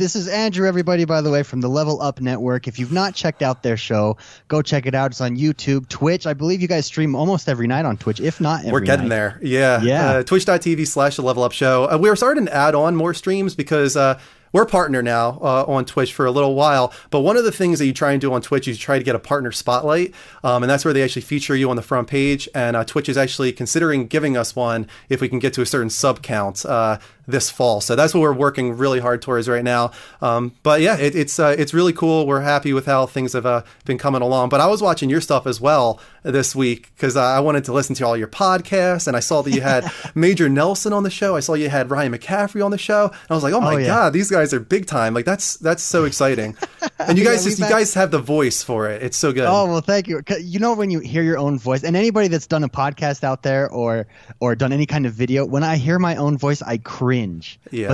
This is Andrew, everybody, by the way, from the Level Up Network. If you've not checked out their show, go check it out. It's on YouTube, Twitch. I believe you guys stream almost every night on Twitch, if not every night. We're getting there. Yeah. Twitch.tv/The Level Up Show. We're starting to add on more streams because we're a partner now on Twitch for a little while. But one of the things that you try and do on Twitch is you try to get a partner spotlight. And that's where they actually feature you on the front page. And Twitch is actually considering giving us one if we can get to a certain sub count this fall. So that's what we're working really hard towards right now. But yeah, it's really cool. We're happy with how things have been coming along. But I was watching your stuff as well this week because I wanted to listen to all your podcasts, and I saw that you had Major Nelson on the show. I saw you had Ryan McCaffrey on the show, and I was like, oh my God, these guys are big time. Like that's so exciting. And you guys you guys have the voice for it. It's so good. Oh, well, thank you. You know, when you hear your own voice, and anybody that's done a podcast out there or done any kind of video, when I hear my own voice, I cringe. Yeah.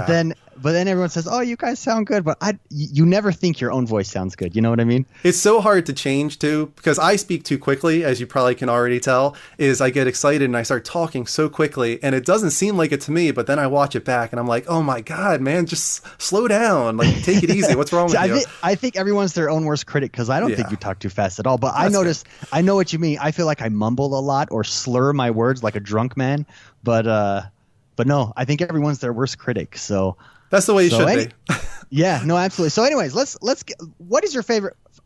But then everyone says, "Oh, you guys sound good," but you never think your own voice sounds good. You know what I mean? It's so hard to change too because I speak too quickly, as you probably can already tell. Is I get excited and I start talking so quickly, and it doesn't seem like it to me. But then I watch it back and I'm like, "Oh my God, man, just slow down. Like, take it easy. What's wrong with you?" I think everyone's their own worst critic because I don't think you talk too fast at all. But I notice, I know what you mean. I feel like I mumble a lot or slur my words like a drunk man. But no, I think everyone's their worst critic. So that's the way you should be. Yeah, no, absolutely. So anyways, let's get, what is your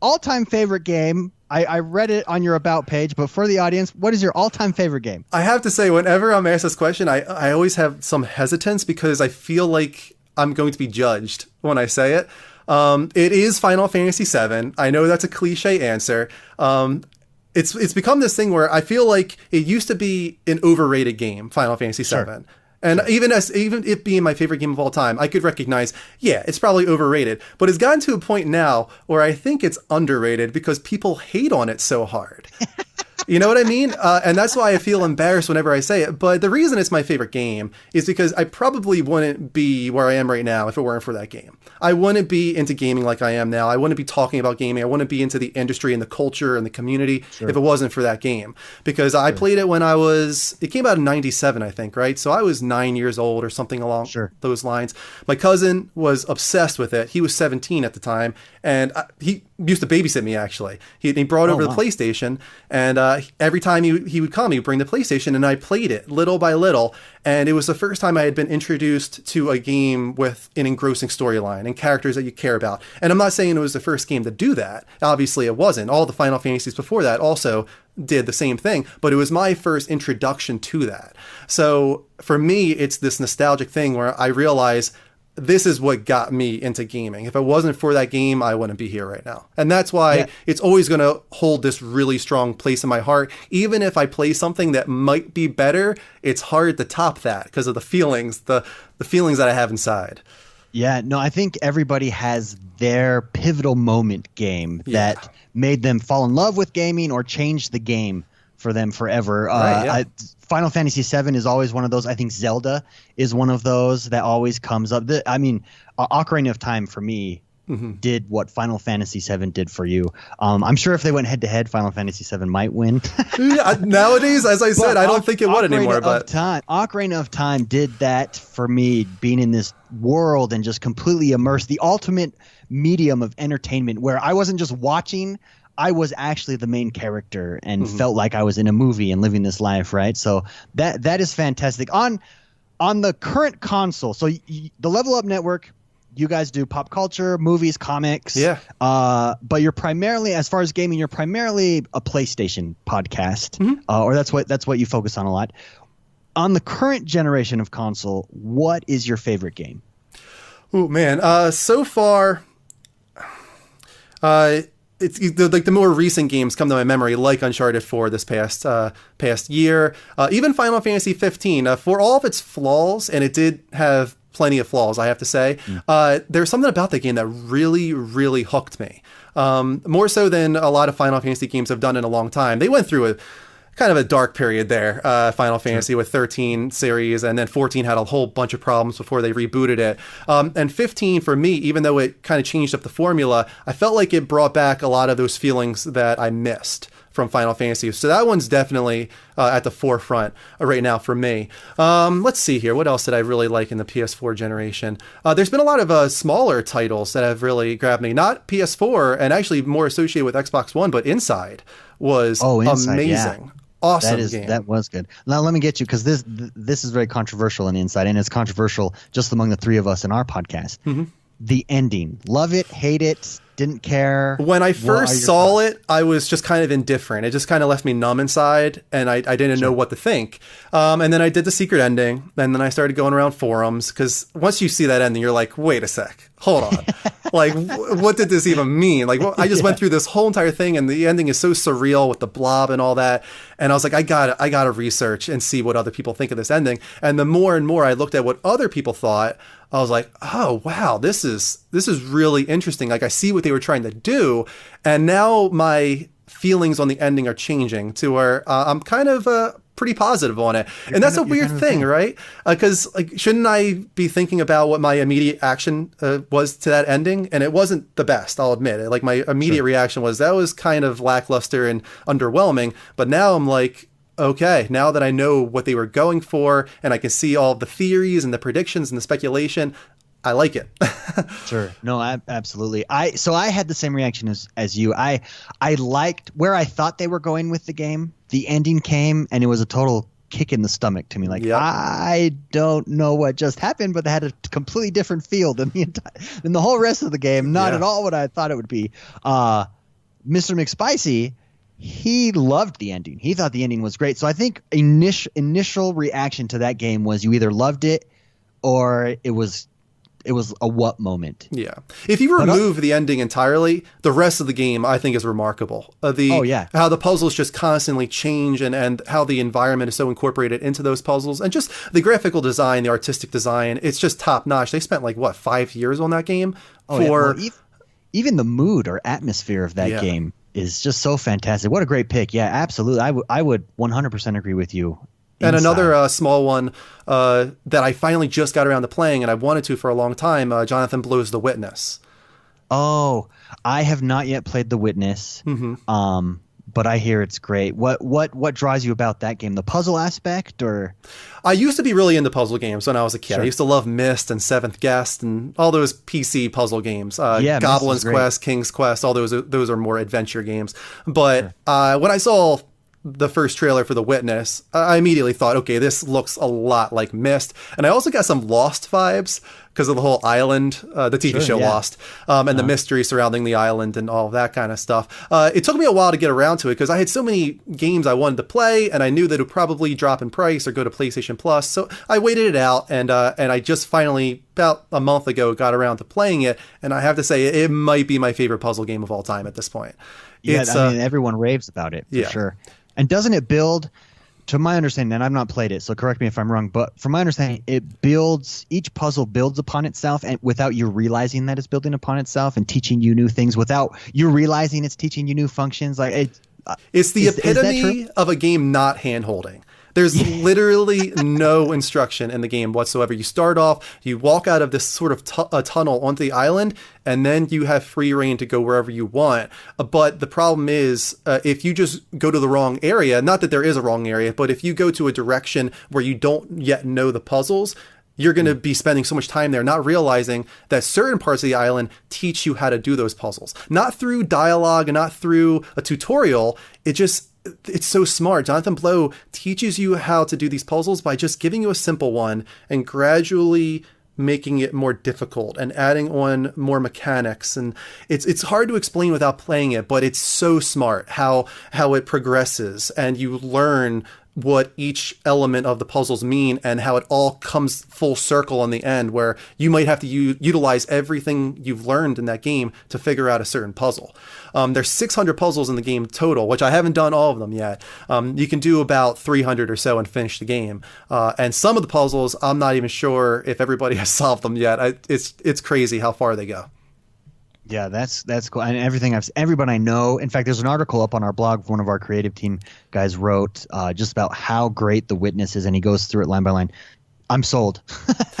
all-time favorite game? I read it on your About page, but for the audience, what is your all-time favorite game? I have to say, whenever I'm asked this question, I always have some hesitance because I feel like I'm going to be judged when I say it. It is Final Fantasy VII. I know that's a cliche answer. It's become this thing where I feel like it used to be an overrated game, Final Fantasy VII. Sure. And even it being my favorite game of all time, I could recognize, it's probably overrated. But it's gotten to a point now where I think it's underrated because people hate on it so hard. You know what I mean? And that's why I feel embarrassed whenever I say it. But the reason it's my favorite game is because I probably wouldn't be where I am right now if it weren't for that game. I wouldn't be into gaming like I am now. I wouldn't be talking about gaming. I wouldn't be into the industry and the culture and the community if it wasn't for that game. Because I played it when it came out in 97, I think, right? So I was 9 years old or something along those lines. My cousin was obsessed with it. He was 17 at the time. And he used to babysit me, actually. He brought over the PlayStation, and every time he would come, he would bring the PlayStation, and I played it little by little. And it was the first time I had been introduced to a game with an engrossing storyline and characters that you care about. And I'm not saying it was the first game to do that. Obviously, it wasn't. All the Final Fantasies before that also did the same thing, but it was my first introduction to that. So for me, it's this nostalgic thing where I realize this is what got me into gaming. If it wasn't for that game, I wouldn't be here right now. And that's why it's always going to hold this really strong place in my heart. Even if I play something that might be better, it's hard to top that because of the feelings, the feelings that I have inside. Yeah, no, I think everybody has their pivotal moment game that made them fall in love with gaming or change the game for them forever. Final Fantasy VII is always one of those. I think Zelda is one of those that always comes up. Ocarina of Time for me did what Final Fantasy VII did for you. I'm sure if they went head to head, Final Fantasy VII might win. Nowadays, as I said, I don't think it would anymore. But Ocarina of Time did that for me, being in this world and just completely immersed. The ultimate medium of entertainment where I wasn't just watching, I was actually the main character and felt like I was in a movie and living this life, right? So that is fantastic. On the current console, so the Level Up Network, you guys do pop culture, movies, comics. Yeah. But you're primarily, as far as gaming, you're primarily a PlayStation podcast, or that's what you focus on a lot. On the current generation of console, what is your favorite game? Oh man, so far, it's like the more recent games come to my memory, like Uncharted 4 this past year, even Final Fantasy 15. For all of its flaws, and it did have plenty of flaws, I have to say, there's something about that game that really, really hooked me. More so than a lot of Final Fantasy games have done in a long time. They went through a kind of a dark period there, Final Fantasy with 13 series, and then 14 had a whole bunch of problems before they rebooted it. And 15, for me, even though it kind of changed up the formula, I felt like it brought back a lot of those feelings that I missed from Final Fantasy. So that one's definitely at the forefront right now for me. Let's see here. What else did I really like in the PS4 generation? There's been a lot of smaller titles that have really grabbed me. Not PS4, and actually more associated with Xbox One, but Inside was amazing. Yeah. Awesome game. That was good. Now let me get you, because this is very controversial in Inside, and it's controversial just among the three of us in our podcast. Mm-hmm. The ending. Love it, hate it, didn't care. When I first saw it, I was just kind of indifferent. It just kind of left me numb inside, and I didn't know what to think. And then I did the secret ending, and then I started going around forums, because once you see that ending, you're like, wait a sec, hold on. Like, what did this even mean? Like, I just went through this whole entire thing, and the ending is so surreal with the blob and all that. And I was like, I gotta research and see what other people think of this ending. And the more and more I looked at what other people thought, I was like, oh wow, this is really interesting. Like, I see what they were trying to do, and now my feelings on the ending are changing to where I'm kind of pretty positive on it. And that's a weird thing, right? Because like, shouldn't I be thinking about what my immediate action was to that ending? And it wasn't the best, I'll admit it. Like, my immediate reaction was that was kind of lackluster and underwhelming. But now I'm like, okay, now that I know what they were going for, and I can see all the theories and the predictions and the speculation, I like it. Sure. No, absolutely. So I had the same reaction as you. I liked where I thought they were going with the game. The ending came, and it was a total kick in the stomach to me. Like, I don't know what just happened, but they had a completely different feel than the whole rest of the game. Not at all what I thought it would be. Mr. McSpicy, he loved the ending. He thought the ending was great. So I think initial reaction to that game was you either loved it or it was a what moment. Yeah. If you remove the ending entirely, the rest of the game I think is remarkable. How the puzzles just constantly change, and how the environment is so incorporated into those puzzles, and just the graphical design, the artistic design, it's just top notch. They spent 5 years on that game even the mood or atmosphere of that game is just so fantastic. What a great pick. Yeah, absolutely. I would 100% agree with you. And another small one that I finally just got around to playing, and I've wanted to for a long time, Jonathan Blow's The Witness. Oh, I have not yet played The Witness, but I hear it's great. What draws you about that game? The puzzle aspect, or? I used to be really into puzzle games when I was a kid. Sure. I used to love Myst and Seventh Guest and all those PC puzzle games. Goblin's Quest, King's Quest, all those are more adventure games. But when I saw the first trailer for The Witness, I immediately thought, okay, this looks a lot like Myst. And I also got some Lost vibes because of the whole island, the TV show Lost, and the mystery surrounding the island and all of that kind of stuff. It took me a while to get around to it because I had so many games I wanted to play, and I knew that it would probably drop in price or go to PlayStation Plus. So I waited it out, and I just finally, about a month ago, got around to playing it. And I have to say, it might be my favorite puzzle game of all time at this point. Yeah, I mean, everyone raves about it, for sure. And doesn't it build, to my understanding, and I've not played it, so correct me if I'm wrong, but from my understanding, each puzzle builds upon itself, and without you realizing that it's building upon itself and teaching you new things, without you realizing it's teaching you new functions. It's the epitome of a game not hand-holding. There's literally no instruction in the game whatsoever. You start off, you walk out of this sort of tunnel onto the island, and then you have free reign to go wherever you want. But the problem is, if you just go to the wrong area, not that there is a wrong area, but if you go to a direction where you don't yet know the puzzles, you're going to be spending so much time there not realizing that certain parts of the island teach you how to do those puzzles. Not through dialogue and not through a tutorial. It's so smart. Jonathan Blow teaches you how to do these puzzles by just giving you a simple one and gradually making it more difficult and adding on more mechanics. And it's hard to explain without playing it, but it's so smart how it progresses, and you learn what each element of the puzzles mean and how it all comes full circle in the end, where you might have to utilize everything you've learned in that game to figure out a certain puzzle. There's 600 puzzles in the game total, which I haven't done all of them yet. You can do about 300 or so and finish the game. And some of the puzzles, I'm not even sure if everybody has solved them yet. It's crazy how far they go. Yeah, that's cool. And everybody I know. In fact, there's an article up on our blog one of our creative team guys wrote just about how great The Witness is, and he goes through it line by line. I'm sold.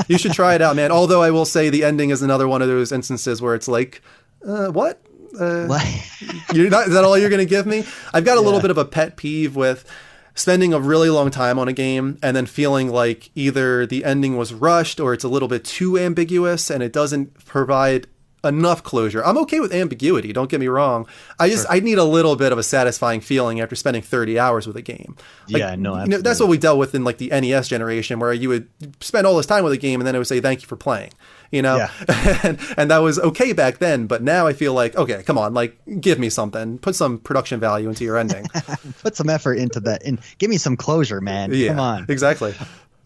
You should try it out, man. Although I will say the ending is another one of those instances where it's like, what? Is that all you're going to give me? I've got a little bit of a pet peeve with spending a really long time on a game and then feeling like either the ending was rushed or it's a little bit too ambiguous and it doesn't provide enough closure. I'm okay with ambiguity, don't get me wrong. I need a little bit of a satisfying feeling after spending 30 hours with a game. Absolutely. That's what we dealt with in like the NES generation, where you would spend all this time with a game and then it would say thank you for playing. And that was okay back then, but now I feel like, okay, come on, like give me something, put some production value into your ending. Put some effort into that and give me some closure, man. Yeah, come on. Exactly.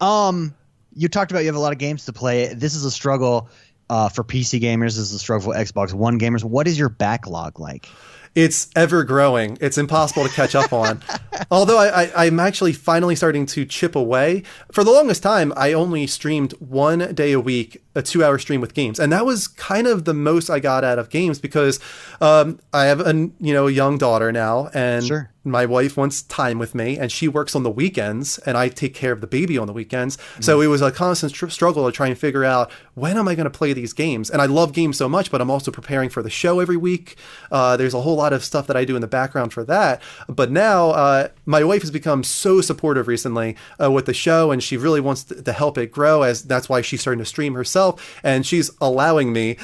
You talked about you have a lot of games to play. This is a struggle for PC gamers. This is a struggle for Xbox One gamers. What is your backlog like? It's ever growing. It's impossible to catch up on. Although I'm actually finally starting to chip away. For the longest time, I only streamed 1 day a week, a 2-hour stream with games. And that was kind of the most I got out of games because I have a young daughter now, and my wife wants time with me, and she works on the weekends, and I take care of the baby on the weekends. So it was a constant struggle to try and figure out, when am I going to play these games? And I love games so much, but I'm also preparing for the show every week. There's a whole lot of stuff that I do in the background for that. But now my wife has become so supportive recently with the show, and she really wants to help it grow, as that's why she's starting to stream herself, and she's allowing me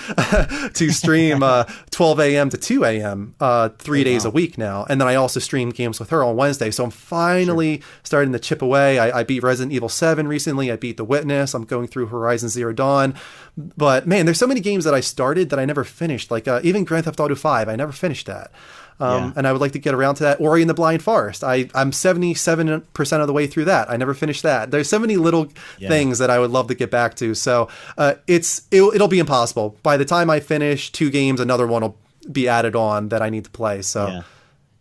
to stream 12 a.m. to 2 a.m. 3 days a week now. And then I also stream games with her on Wednesday. So I'm finally starting to chip away. I beat Resident Evil 7 recently. I beat The Witness. I'm going through Horizon Zero Dawn. But man, there's so many games that I started that I never finished. Like even Grand Theft Auto 5, I never finished that. And I would like to get around to that. Ori and the Blind Forest. I'm 77% of the way through that. I never finished that. There's so many little things that I would love to get back to. So it'll be impossible. By the time I finish 2 games, another one will be added on that I need to play.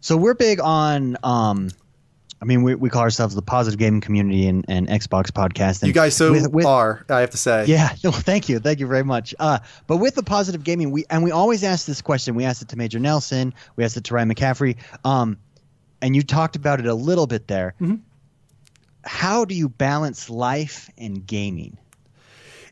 So we're big on we call ourselves the Positive Gaming Community and Xbox Podcast. And you guys are, I have to say. Yeah, no, thank you very much. But with the Positive Gaming, we always ask this question. We asked it to Major Nelson. We asked it to Ryan McCaffrey. And you talked about it a little bit there. Mm-hmm. How do you balance life and gaming?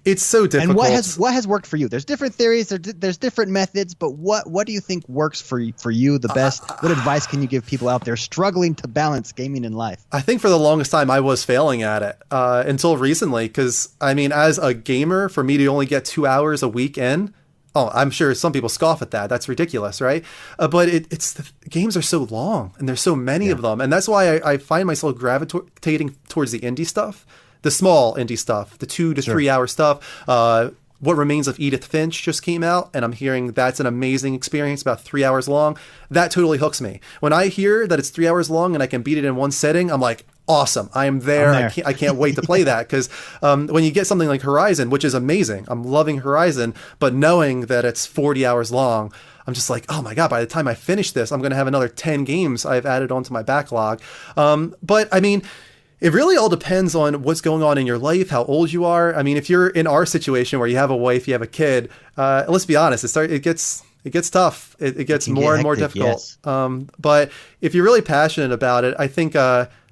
It's so difficult. And what has worked for you? There's different theories. There's different methods. But what do you think works for you the best? What advice can you give people out there struggling to balance gaming and life? I think for the longest time I was failing at it until recently. Because as a gamer, for me to only get 2 hours a week in, I'm sure some people scoff at that. That's ridiculous, right? But the games are so long, and there's so many of them, and that's why I find myself gravitating towards the indie stuff. The small indie stuff, the 2 to 3 hour stuff. What Remains of Edith Finch just came out, and I'm hearing that's an amazing experience, about 3 hours long. That totally hooks me. When I hear that it's 3 hours long and I can beat it in one sitting, I'm like, awesome, I am there. I can't wait to play that, because when you get something like Horizon, which is amazing, I'm loving Horizon, but knowing that it's 40 hours long, I'm just like, oh my God, by the time I finish this, I'm going to have another 10 games I've added onto my backlog. But it really all depends on what's going on in your life, how old you are. If you're in our situation where you have a wife, you have a kid, let's be honest, it gets tough. It gets more and more difficult. Yes. But if you're really passionate about it, I think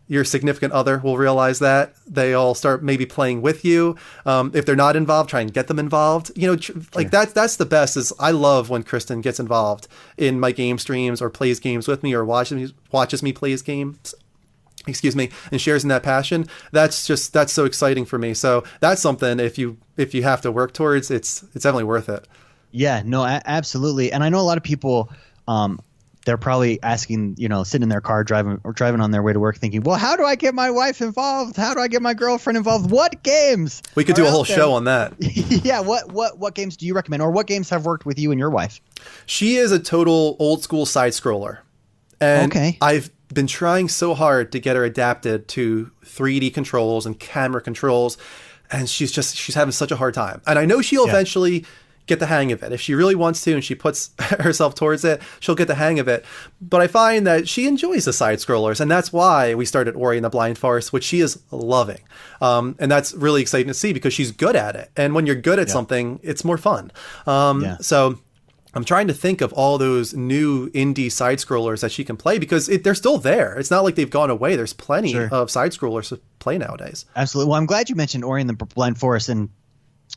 your significant other will realize that. They all start maybe playing with you. If they're not involved, try and get them involved. That's the best. Is I love when Kristen gets involved in my game streams or plays games with me or watches me play games. And shares in that passion. That's so exciting for me. So that's something, if you have to work towards, it's definitely worth it. Yeah, no, absolutely. And I know a lot of people, they're probably asking, sitting in their car driving on their way to work, thinking, well, how do I get my wife involved? How do I get my girlfriend involved? What games? We could do a whole show on that. Yeah. What games do you recommend, or what games have worked with you and your wife? She is a total old school side scroller. And I've been trying so hard to get her adapted to 3D controls and camera controls, and she's having such a hard time. And I know she'll eventually get the hang of it. If she really wants to and she puts herself towards it, she'll get the hang of it. But I find that she enjoys the side scrollers, and that's why we started Ori and the Blind Forest, which she is loving. And that's really exciting to see, because she's good at it. And when you're good at something, it's more fun. So I'm trying to think of all those new indie side-scrollers that she can play, because they're still there. It's not like they've gone away. There's plenty of side-scrollers to play nowadays. Absolutely. Well, I'm glad you mentioned Ori and the Blind Forest. And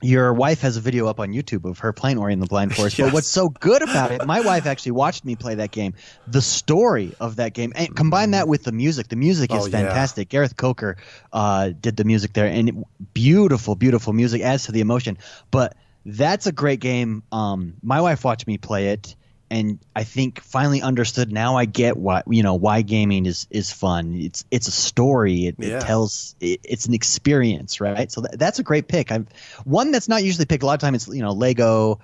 your wife has a video up on YouTube of her playing Ori and the Blind Forest. Yes. But what's so good about it, my wife actually watched me play that game. The story of that game, and combine that with the music. The music is fantastic. Gareth Coker did the music there, and beautiful, beautiful music adds to the emotion. But that's a great game. My wife watched me play it, and I think finally understood. Now I get why gaming is fun. It's a story. It tells. It's an experience, right? So that's a great pick. One that's not usually picked. A lot of times it's Lego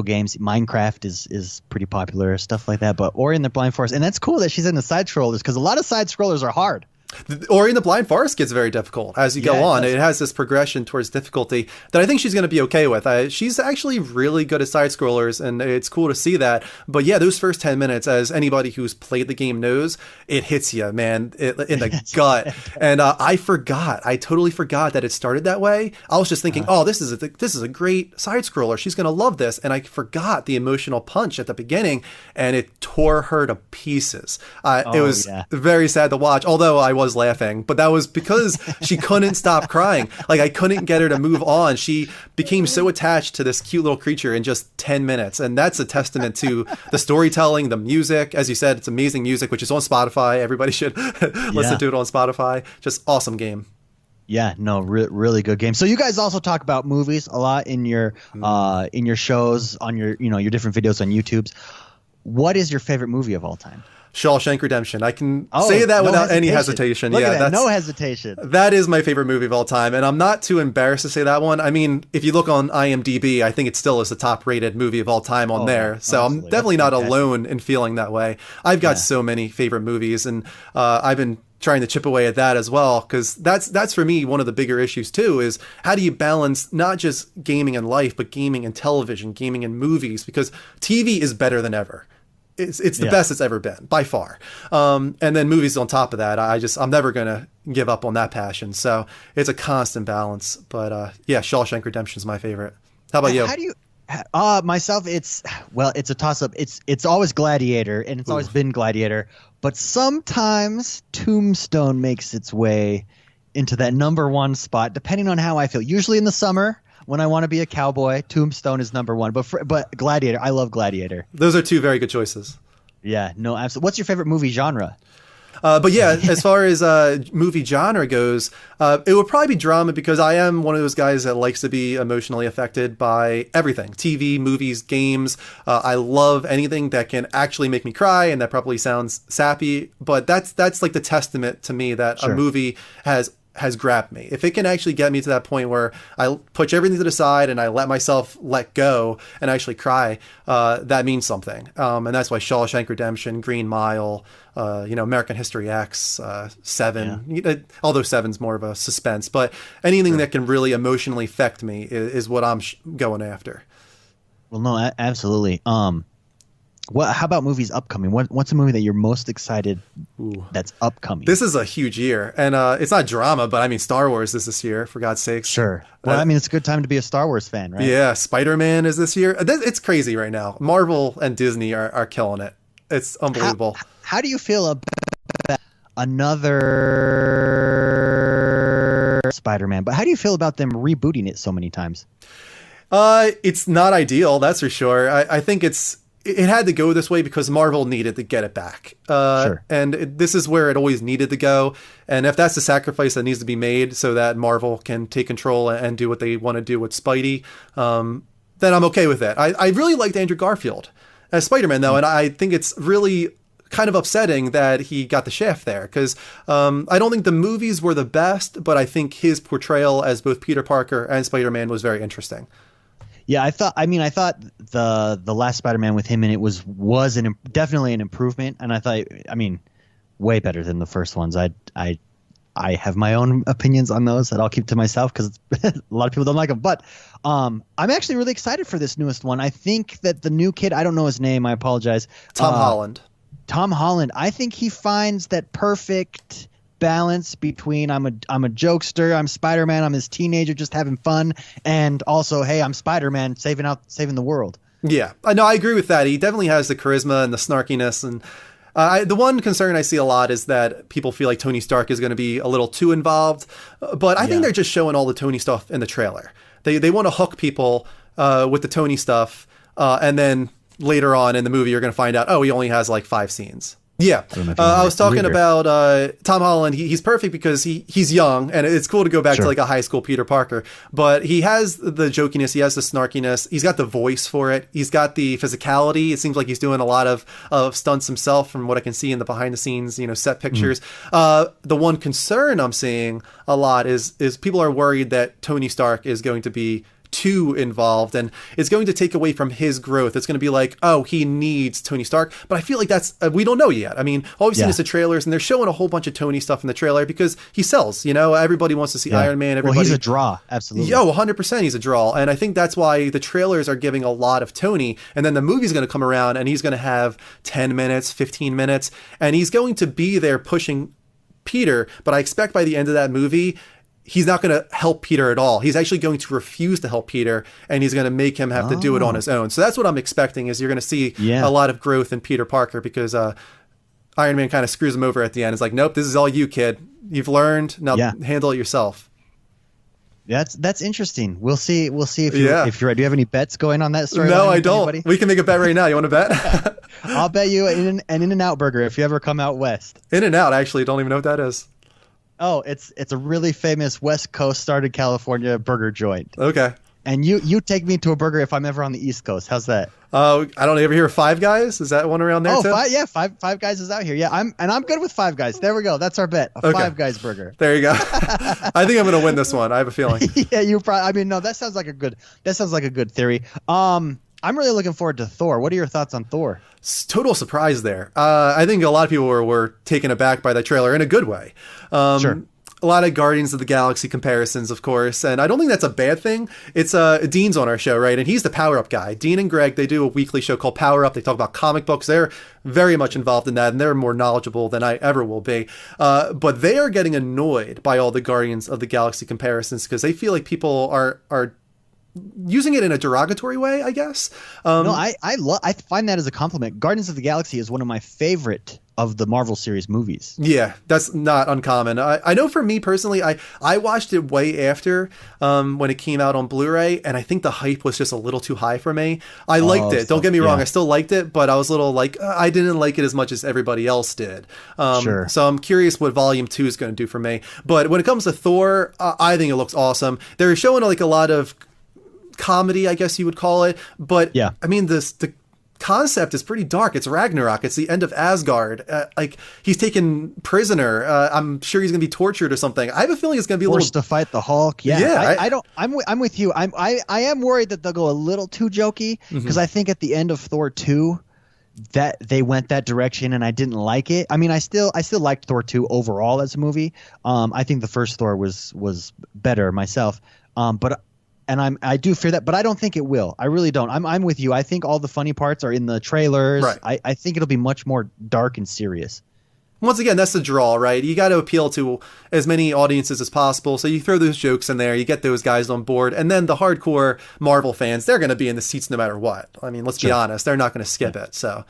games. Minecraft is pretty popular, stuff like that. But Ori and the Blind Forest, and that's cool that she's in the side scrollers because a lot of side scrollers are hard. Ori and the Blind Forest gets very difficult as you go on. It has this progression towards difficulty that I think she's going to be okay with. She's actually really good at side scrollers, and it's cool to see that. But yeah, those first 10 minutes, as anybody who's played the game knows, it hits you, man, in the gut. And I totally forgot that it started that way. I was just thinking, this is a great side scroller. She's going to love this. And I forgot the emotional punch at the beginning, and it tore her to pieces. It was very sad to watch, although I was laughing, but that was because she couldn't stop crying. Like, I couldn't get her to move on. She became so attached to this cute little creature in just 10 minutes. And that's a testament to the storytelling, the music. As you said, it's amazing music, which is on Spotify. Everybody should listen to it on Spotify. Just awesome game. Yeah, no, really good game. So you guys also talk about movies a lot in your shows, on your your different videos on YouTube's. What is your favorite movie of all time? Shawshank Redemption. I can say that without any hesitation. Look at that. No hesitation. That is my favorite movie of all time, and I'm not too embarrassed to say that one. I mean, if you look on IMDb, I think it still is the top-rated movie of all time on there. So I'm definitely not alone in feeling that way. I've got so many favorite movies, and I've been trying to chip away at that as well, because that's for me one of the bigger issues too, is how do you balance not just gaming in life, but gaming in television, gaming in movies, because TV is better than ever. It's the best it's ever been by far. And then movies on top of that, I'm never going to give up on that passion. So it's a constant balance, but Shawshank Redemption is my favorite. How about you? How do you, myself, it's a toss up. It's always Gladiator, and it's always been Gladiator, but sometimes Tombstone makes its way into that number one spot, depending on how I feel. Usually in the summer, when I want to be a cowboy, Tombstone is number one. But Gladiator, I love Gladiator. Those are two very good choices. Yeah, no, absolutely. What's your favorite movie genre? But yeah, as far as movie genre goes, it would probably be drama, because I am one of those guys that likes to be emotionally affected by everything. TV, movies, games. I love anything that can actually make me cry, and that probably sounds sappy, but that's like the testament to me that a movie has grabbed me. If it can actually get me to that point where I push everything to the side and I let myself let go and actually cry, that means something. And that's why Shawshank Redemption, Green Mile, American History X, Seven, although Seven's more of a suspense, but anything that can really emotionally affect me is what I'm going after. Well, no, absolutely. How about movies upcoming? What's a movie that you're most excited that's upcoming? This is a huge year, and it's not drama, but I mean, Star Wars is this year, for God's sakes. Sure. Well, I mean, it's a good time to be a Star Wars fan, right? Yeah, Spider-Man is this year. It's crazy right now. Marvel and Disney are killing it. It's unbelievable. How do you feel about another Spider-Man? But how do you feel about them rebooting it so many times? It's not ideal, that's for sure. I think it had to go this way because Marvel needed to get it back. And this is where it always needed to go. And if that's the sacrifice that needs to be made so that Marvel can take control and do what they want to do with Spidey, then I'm okay with that. I really liked Andrew Garfield as Spider-Man, though, and I think it's really kind of upsetting that he got the shaft there, because I don't think the movies were the best, but I think his portrayal as both Peter Parker and Spider-Man was very interesting. Yeah, I thought the last Spider-Man with him in it was definitely an improvement, and I thought, way better than the first ones. I have my own opinions on those that I'll keep to myself because a lot of people don't like them. But I'm actually really excited for this newest one. I think that the new kid, I don't know his name, I apologize. Tom Holland. Tom Holland. I think he finds that perfect balance between I'm a jokester, I'm Spider-Man, I'm his teenager just having fun, and also, hey, I'm Spider-Man saving the world. Yeah, no, I agree with that. He definitely has the charisma and the snarkiness, and the one concern I see a lot is that people feel like Tony Stark is going to be a little too involved, but I think they're just showing all the Tony stuff in the trailer. They want to hook people with the Tony stuff, and then later on in the movie, you're going to find out, he only has like 5 scenes. Yeah, I was talking about Tom Holland. He's perfect because he's young, and it's cool to go back to like a high school Peter Parker. But he has the jokiness, he has the snarkiness, he's got the voice for it, he's got the physicality. It seems like he's doing a lot of stunts himself, from what I can see in the behind the scenes, set pictures. The one concern I'm seeing a lot is people are worried that Tony Stark is going to be too involved, and it's going to take away from his growth. It's going to be like, he needs Tony Stark, but I feel like that's we don't know yet. I mean, all we've seen is the trailers, and they're showing a whole bunch of Tony stuff in the trailer because he sells. Everybody wants to see Iron Man. Everybody, he's a draw, absolutely. 100%, he's a draw, and I think that's why the trailers are giving a lot of Tony, and then the movie's going to come around, and he's going to have 10 minutes, 15 minutes, and he's going to be there pushing Peter. But I expect by the end of that movie, he's not going to help Peter at all. He's actually going to refuse to help Peter, and he's going to make him have to do it on his own. So that's what I'm expecting, is you're going to see a lot of growth in Peter Parker, because Iron Man kind of screws him over at the end. It's like, nope, this is all you, kid. You've learned. Now handle it yourself. That's interesting. We'll see if you're right. Do you have any bets going on that story? No, I don't. Anybody? We can make a bet right now. You want to bet? I'll bet you an In-N-Out burger if you ever come out west. In-N-Out, actually, don't even know what that is. Oh, it's a really famous West Coast started California burger joint. Okay. And you take me to a burger if I'm ever on the East Coast. How's that? I don't ever hear of Five Guys. Is that one around there too? Five Guys is out here. Yeah, I'm good with Five Guys. There we go. That's our bet. Five Guys burger. There you go. I think I'm going to win this one. I have a feeling. Yeah, you probably. I mean, no, that sounds like a good theory. I'm really looking forward to Thor. What are your thoughts on Thor? Total surprise there. I think a lot of people were taken aback by that trailer in a good way. Sure. A lot of Guardians of the Galaxy comparisons, of course, and I don't think that's a bad thing. It's Dean's on our show, right? And he's the Power Up guy. Dean and Greg, they do a weekly show called Power Up. They talk about comic books. They're very much involved in that, and they're more knowledgeable than I ever will be. But they are getting annoyed by all the Guardians of the Galaxy comparisons because they feel like people are using it in a derogatory way, I guess. No, I find that as a compliment. Guardians of the Galaxy is one of my favorite of the Marvel series movies. Yeah, that's not uncommon. I know for me personally, I watched it way after when it came out on Blu-ray, and I think the hype was just a little too high for me. I liked it. Don't get me wrong. I still liked it, but I was a little like, I didn't like it as much as everybody else did. Sure. So I'm curious what Volume 2 is going to do for me. But when it comes to Thor, I think it looks awesome. They're showing like a lot of comedy, I guess you would call it. But yeah, I mean, the concept is pretty dark. It's Ragnarok. It's the end of Asgard. Like he's taken prisoner. I'm sure he's going to be tortured or something. I have a feeling it's going to be forced to fight the Hulk. Yeah. I don't. I'm with you. I am worried that they'll go a little too jokey because I think at the end of Thor 2 that they went that direction and I didn't like it. I mean, I still liked Thor 2 overall as a movie. I think the first Thor was better myself. I do fear that, but I don't think it will. I really don't. I'm with you. I think all the funny parts are in the trailers. Right. I think it'll be much more dark and serious. Once again, that's the draw, right? You got to appeal to as many audiences as possible. So you throw those jokes in there, you get those guys on board, and then the hardcore Marvel fans, they're going to be in the seats no matter what. I mean, let's be honest, they're not going to skip it. So,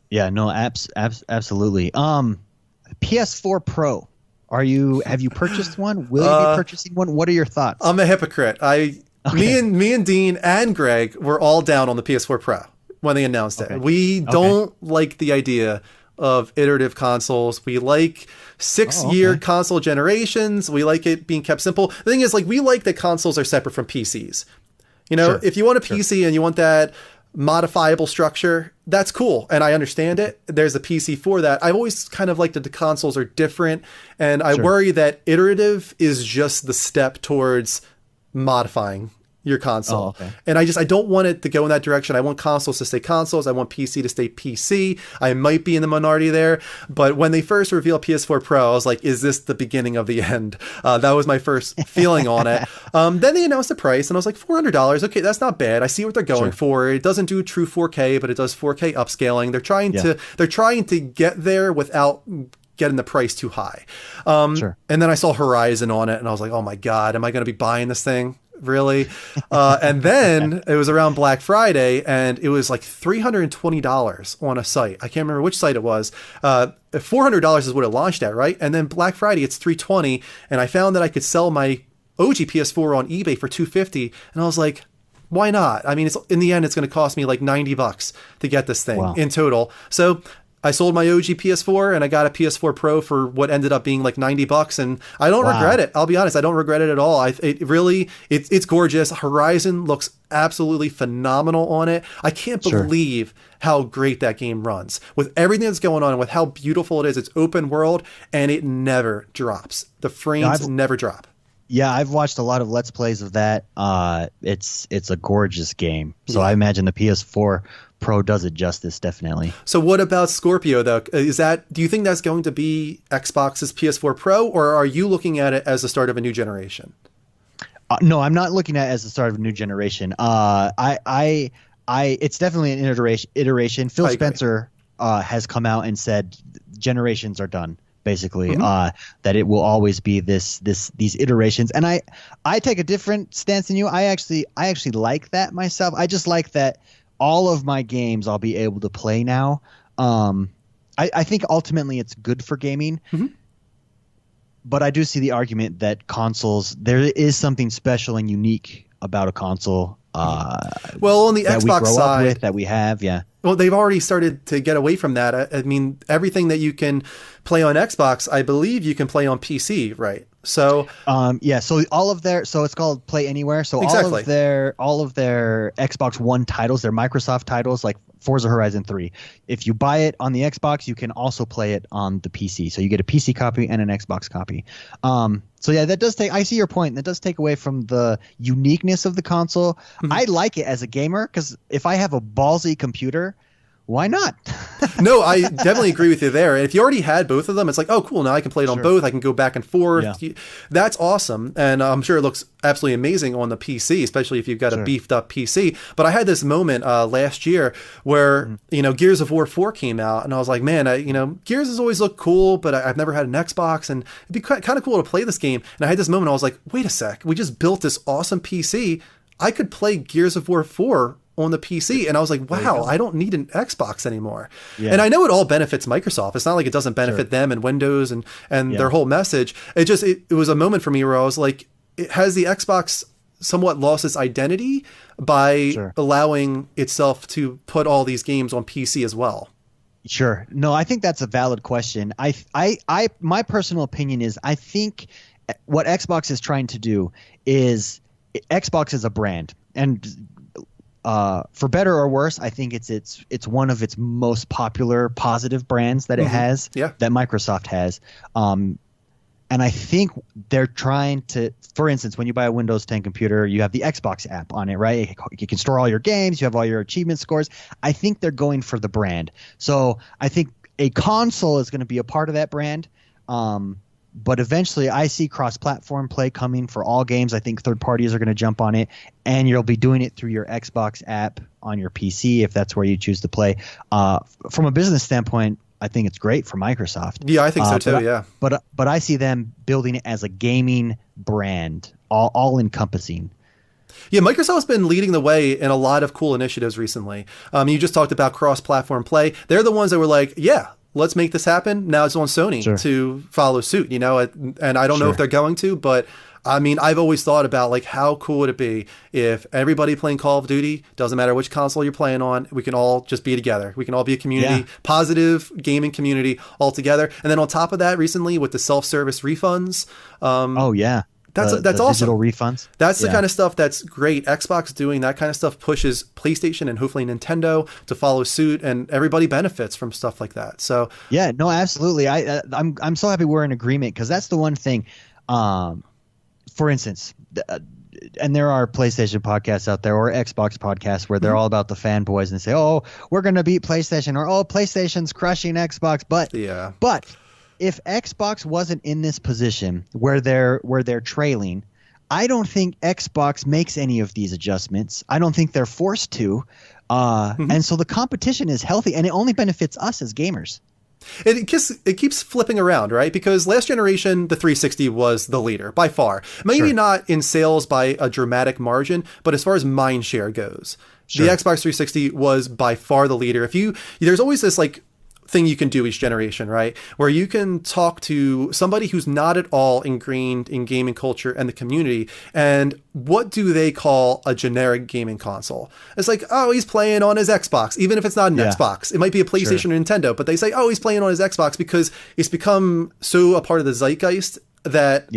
yeah, no, absolutely. PS4 Pro. Have you purchased one? Will you be purchasing one? What are your thoughts? I'm a hypocrite. Me and Dean and Greg were all down on the PS4 Pro when they announced it. We don't like the idea of iterative consoles. We like 6-year console generations. We like it being kept simple. The thing is, like, we like that consoles are separate from PCs. You know, if you want a PC and you want that modifiable structure, that's cool, and I understand it. There's a PC for that. I've always kind of liked that the consoles are different, and I worry that iterative is just the step towards modifying your console. And I don't want it to go in that direction. I want consoles to stay consoles. I want PC to stay PC. I might be in the minority there, but when they first revealed PS4 Pro, I was like, is this the beginning of the end? That was my first feeling on it. Then they announced the price, and I was like, $400. Okay, that's not bad. I see what they're going for. It doesn't do true 4K, but it does 4K upscaling. They're trying to get there without getting the price too high. And then I saw Horizon on it, and I was like, oh my God, am I going to be buying this thing? Really? And then it was around Black Friday, and it was like $320 on a site. I can't remember which site it was. $400 is what it launched at, right? And then Black Friday, it's $320, and I found that I could sell my OG PS4 on eBay for $250, and I was like, why not? I mean, it's in the end, it's going to cost me like $90 to get this thing in total. So I sold my OG PS4 and I got a PS4 Pro for what ended up being like $90, and I don't regret it. I'll be honest, I don't regret it at all. It's gorgeous. Horizon looks absolutely phenomenal on it. I can't believe how great that game runs with everything that's going on, with how beautiful it is. It's open world and it never drops. The frames never drop. Yeah, I've watched a lot of Let's Plays of that. It's a gorgeous game. So I imagine the PS4 Pro does it justice, definitely. So what about Scorpio, though? Do you think that's going to be Xbox's PS4 Pro, or are you looking at it as the start of a new generation? No, I'm not looking at it as the start of a new generation. It's definitely an iteration. Phil Spencer has come out and said generations are done. Basically, that it will always be these iterations, and I take a different stance than you. I actually like that myself. I just like that all of my games I'll be able to play now. I think ultimately it's good for gaming, but I do see the argument that consoles, there is something special and unique about a console. Well, on the Xbox we grow side, up with, that we have, Well, they've already started to get away from that. I mean, everything that you can play on Xbox, I believe you can play on PC, right? So, so all of so it's called Play Anywhere. So all of their Xbox One titles, their Microsoft titles, like Forza Horizon 3. If you buy it on the Xbox, you can also play it on the PC. So you get a PC copy and an Xbox copy. So yeah, that does I see your point. That does take away from the uniqueness of the console. I like it as a gamer because if I have a ballsy computer, why not? No, I definitely agree with you there. And if you already had both of them, it's like, oh, cool. Now I can play it on both. I can go back and forth. Yeah. That's awesome. And I'm sure it looks absolutely amazing on the PC, especially if you've got a beefed up PC. But I had this moment last year where, Gears of War 4 came out, and I was like, man, Gears has always looked cool, but I've never had an Xbox, and it'd be kind of cool to play this game. And I had this moment. I was like, wait a sec. We just built this awesome PC. I could play Gears of War 4 on the PC, and I was like, wow, I don't need an Xbox anymore. And I know it all benefits Microsoft. It's not like it doesn't benefit them and Windows and their whole message. It was a moment for me where I was like, has the Xbox somewhat lost its identity by allowing itself to put all these games on PC as well? Sure. No, I think that's a valid question. My personal opinion is, I think what Xbox is trying to do is, Xbox is a brand, and for better or worse, I think it's one of its most popular positive brands that it has, that Microsoft has. And I think they're trying to, for instance, when you buy a Windows 10 computer, you have the Xbox app on it, right? You can store all your games, you have all your achievement scores. I think they're going for the brand. So I think a console is going to be a part of that brand. But eventually, I see cross-platform play coming for all games. I think third parties are going to jump on it, and you'll be doing it through your Xbox app on your PC if that's where you choose to play. From a business standpoint, I think it's great for Microsoft. Yeah, I think so too. But I see them building it as a gaming brand, all encompassing. Yeah, Microsoft's been leading the way in a lot of cool initiatives recently. You just talked about cross-platform play. They're the ones that were like, yeah, let's make this happen. Now it's on Sony to follow suit, and I don't know if they're going to, but I mean, I've always thought about like, how cool would it be if everybody playing Call of Duty, doesn't matter which console you're playing on, we can all just be together. We can all be a community, positive gaming community all together. And then on top of that, recently with the self-service refunds. That's awesome. Digital refunds. That's the kind of stuff that's great. Xbox doing that kind of stuff pushes PlayStation and hopefully Nintendo to follow suit, and everybody benefits from stuff like that. So yeah, no, absolutely. I'm so happy we're in agreement, because that's the one thing. For instance, and there are PlayStation podcasts out there or Xbox podcasts where they're all about the fanboys and say, "Oh, we're going to beat PlayStation," or "Oh, PlayStation's crushing Xbox." But if Xbox wasn't in this position where they're trailing, I don't think Xbox makes any of these adjustments. I don't think they're forced to. And so the competition is healthy, and it only benefits us as gamers. It keeps flipping around, right? Because last generation, the 360 was the leader by far. Maybe not in sales by a dramatic margin, but as far as mind share goes, the Xbox 360 was by far the leader. There's always this like thing you can do each generation, right? Where you can talk to somebody who's not at all ingrained in gaming culture and the community, and what do they call a generic gaming console? It's like, oh, he's playing on his Xbox, even if it's not an Xbox. It might be a PlayStation or Nintendo, but they say, oh, he's playing on his Xbox because it's become so a part of the zeitgeist that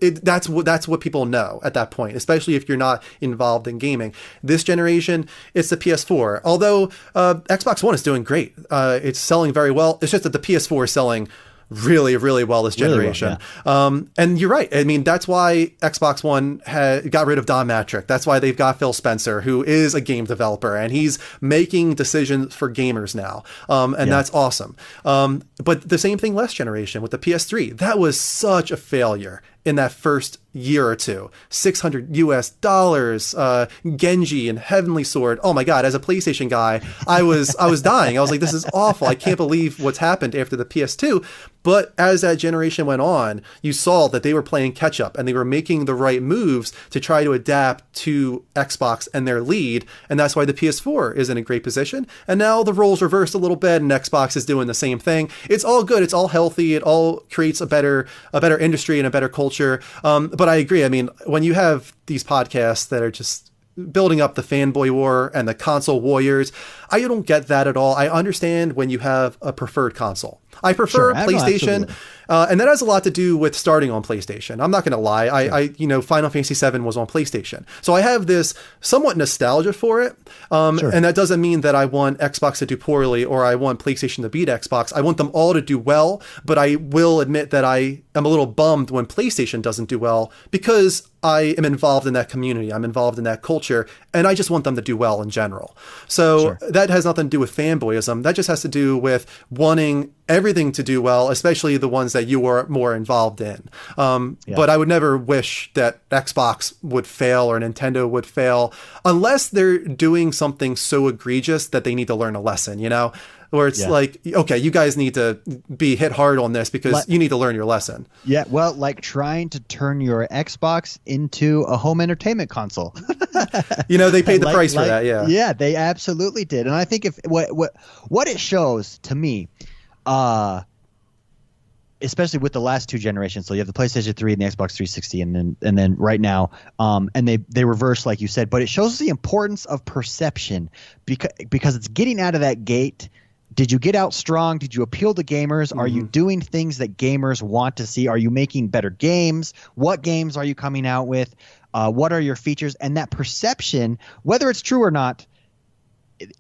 that's what people know at that point, especially if you're not involved in gaming. This generation, it's the PS4. Although Xbox One is doing great. It's selling very well. It's just that the PS4 is selling really, really well this generation. Really well, and you're right. I mean, that's why Xbox One got rid of Don Matrick. That's why they've got Phil Spencer, who is a game developer, and he's making decisions for gamers now. And that's awesome. But the same thing last generation with the PS3. That was such a failure in that first year or two. $600, Genji and Heavenly Sword. Oh my God, as a PlayStation guy, I was dying. I was like, this is awful. I can't believe what's happened after the PS2. But as that generation went on, you saw that they were playing catch up and they were making the right moves to try to adapt to Xbox and their lead. And that's why the PS4 is in a great position. And now the roles reversed a little bit and Xbox is doing the same thing. It's all good. It's all healthy. It all creates a better industry and a better culture. But I agree. I mean, when you have these podcasts that are just building up the fanboy war and the console warriors, I don't get that at all. I understand when you have a preferred console. I prefer PlayStation, and that has a lot to do with starting on PlayStation. I'm not going to lie. I Final Fantasy VII was on PlayStation. So I have this somewhat nostalgia for it. And that doesn't mean that I want Xbox to do poorly or I want PlayStation to beat Xbox. I want them all to do well, but I will admit that I am a little bummed when PlayStation doesn't do well because I am involved in that community. I'm involved in that culture, and I just want them to do well in general. So that has nothing to do with fanboyism. That just has to do with wanting everything to do well, especially the ones that you are more involved in. But I would never wish that Xbox would fail or Nintendo would fail unless they're doing something so egregious that they need to learn a lesson, where it's like, okay, you guys need to be hit hard on this because you need to learn your lesson. Yeah, well, like trying to turn your Xbox into a home entertainment console. They paid the price for that, Yeah, they absolutely did. And I think if what it shows to me, especially with the last two generations, so you have the PlayStation 3 and the Xbox 360, and then right now, and they reverse like you said, but it shows the importance of perception because it's getting out of that gate. Did you get out strong? Did you appeal to gamers? Are you doing things that gamers want to see? Are you making better games? What games are you coming out with? What are your features? And that perception, whether it's true or not,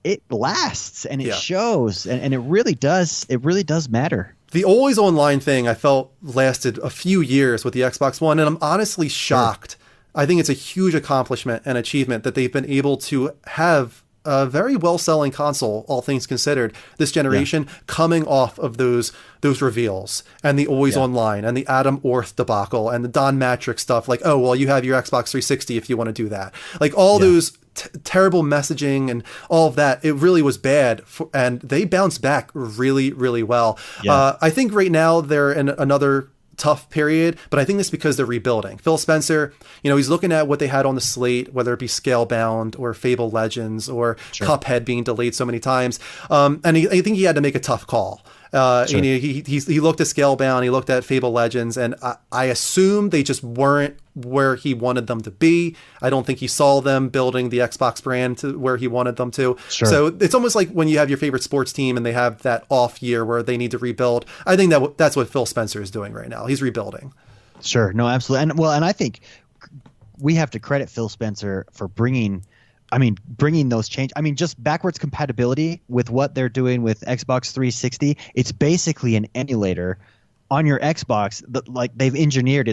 it lasts and it shows, and it really does. It really does matter. The always online thing I felt lasted a few years with the Xbox One, and I'm honestly shocked. I think it's a huge accomplishment and achievement that they've been able to have a very well-selling console, all things considered, this generation, coming off of those reveals and the always online and the Adam Orth debacle and the Don Matrick stuff. Like, oh, well, you have your Xbox 360 if you want to do that. Like all those terrible messaging and all of that, it really was bad. And they bounced back really, really well. I think right now they're in another tough period, but I think that's because they're rebuilding. Phil Spencer, he's looking at what they had on the slate, whether it be Scalebound or Fable Legends or Cuphead being delayed so many times. And I think he had to make a tough call. He looked at Scalebound, he looked at Fable Legends, and I assume they just weren't where he wanted them to be. I don't think he saw them building the Xbox brand to where he wanted them to. So it's almost like when you have your favorite sports team and they have that off year where they need to rebuild. I think that's what Phil Spencer is doing right now. He's rebuilding. Sure. No, absolutely. And I think we have to credit Phil Spencer for bringing those changes. I mean, just backwards compatibility with what they're doing with Xbox 360. It's basically an emulator on your Xbox that like they've engineered.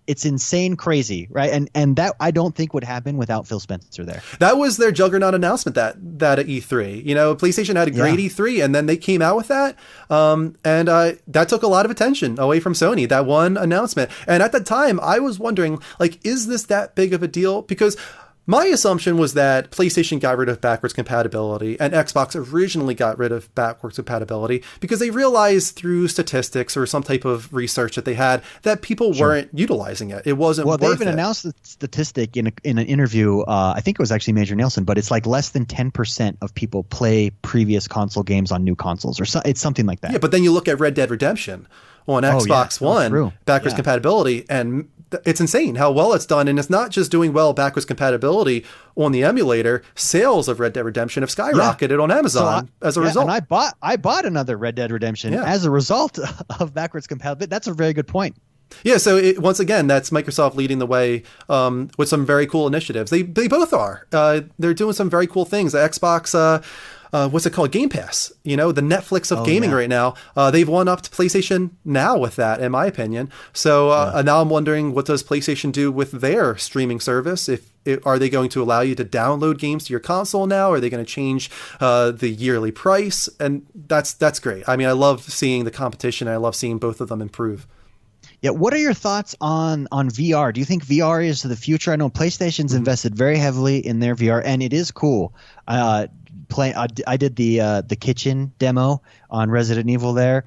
It's insane crazy, right? And that I don't think would happen without Phil Spencer there. That was their juggernaut announcement that at E3. PlayStation had a great E3 and then they came out with that. And that took a lot of attention away from Sony, that one announcement. And at the time I was wondering, like, is this that big of a deal? Because My assumption was that PlayStation got rid of backwards compatibility and Xbox originally got rid of backwards compatibility because they realized through statistics or some type of research that they had that people weren't utilizing it. It wasn't worth it. Well, they even announced the statistic in an interview. I think it was actually Major Nielsen, but it's like less than 10% of people play previous console games on new consoles, or it's something like that. Yeah, but then you look at Red Dead Redemption on Xbox One, backwards compatibility, and it's insane how well it's done. And it's not just doing well backwards compatibility on the emulator. Sales of Red Dead Redemption have skyrocketed on Amazon as a result. And I bought another Red Dead Redemption as a result of backwards compatibility. That's a very good point. Yeah, so once again, that's Microsoft leading the way with some very cool initiatives. They both are. They're doing some very cool things. The Xbox, what's it called? Game Pass. You know, the Netflix of gaming right now. They've won up to PlayStation Now with that, in my opinion. So now I'm wondering, what does PlayStation do with their streaming service? Are they going to allow you to download games to your console now? Are they going to change the yearly price? And that's great. I mean, I love seeing the competition. I love seeing both of them improve. Yeah, what are your thoughts on VR? Do you think VR is the future? I know PlayStation's invested very heavily in their VR, and it is cool. I did the kitchen demo on Resident Evil there.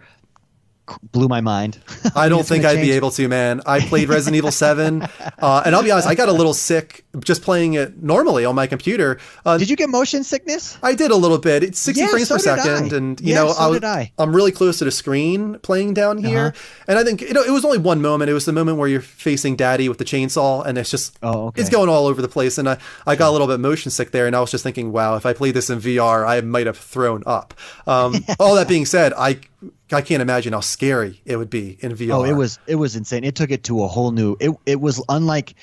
Blew my mind. I don't think I'd be able to, man. I played Resident Evil 7, and I'll be honest, I got a little sick just playing it normally on my computer. Did you get motion sickness? I did a little bit. It's 60 frames per second, and I'm really close to the screen playing down here. And I think it was only one moment. It was the moment where you're facing Daddy with the chainsaw, and it's just it's going all over the place. And I got a little bit motion sick there, and I was just thinking, wow, if I played this in VR, I might have thrown up. All that being said, I can't imagine how scary it would be in VR. Oh, it was insane. It took it to a whole new. It was unlike